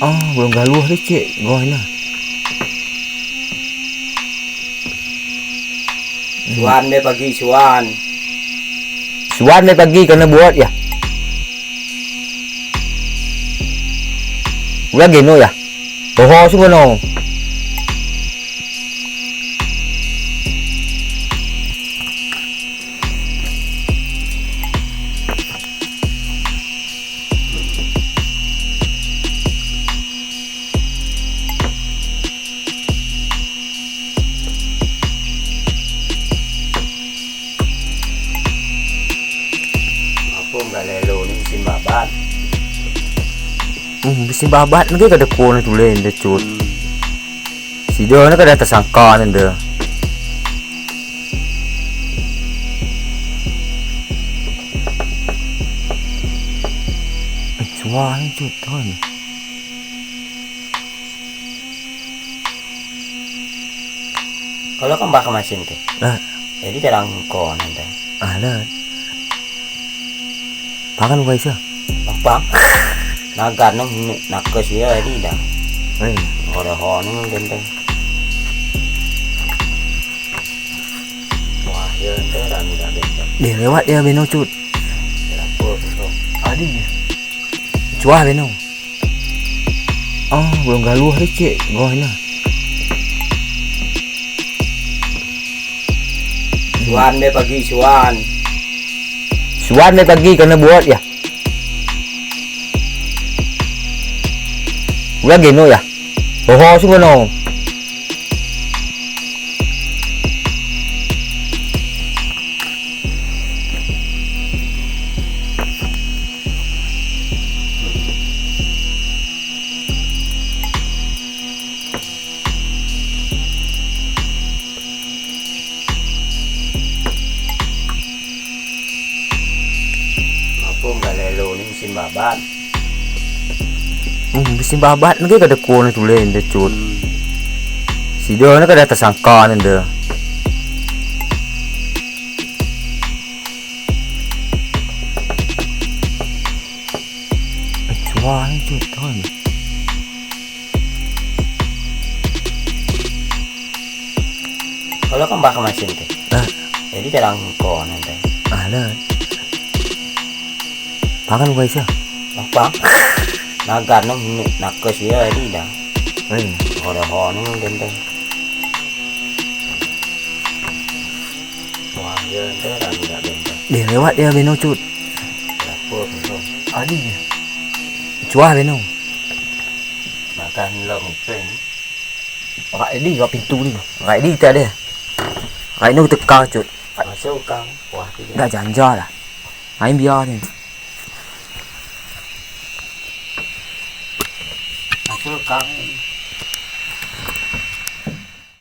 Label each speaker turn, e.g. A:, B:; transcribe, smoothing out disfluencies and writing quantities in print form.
A: Oh, belum galuh deh cik, gohna.
B: Suan be pagi suan.
A: Suan may pagi ka na buhat ya. Wala gino ya. Boho su no.
B: Ako galelo ning simbaban.
A: Bisi babat lagi kada ko na tulen de cut. Si do na kada tasangka nende. Suan cut ton.
B: Kalau kan baka masin teh.
A: Lah,
B: Jadi terang ko nanda.
A: ala. Pakan wai sa.
B: Apa? Naga nang nakes ya di dah.
A: Ai.
B: Ora ho nang dende. Wah, ya terang dah dende.
A: Dia lewat dia beno cut.
B: Apa tu?
A: Adi. Cuah beno. Oh, belum galuh deh cik, gohna.
B: Suan be pagi suan.
A: Suan may pagi ka na buhat ya. Wala gino ya. Boho su no.
B: Ako galelo ning simbaban.
A: Bisi babat lagi kada ko na tulen de cut. Si do na kada tasangka nende. Suan cut ton.
B: Kalau kan baka masin teh.
A: Lah,
B: Jadi terang ko nanda.
A: ala. Pakan wai sa.
B: Apa? Naga nang nakes ya di dah.
A: Ai.
B: Ora ho nang dende. Wah, ya terang dah dende.
A: Dia lewat dia beno cut.
B: Apa tu?
A: Adi. Cuah beno.
B: Makan lợn pen.
A: Rai đi vào pintu đi. Rai đi ta đây. Rai nâu thực cao cut.
B: Masuk kang. Wah, tidak.
A: Dah janja lah. Ai biar ni.
B: Masuk kang.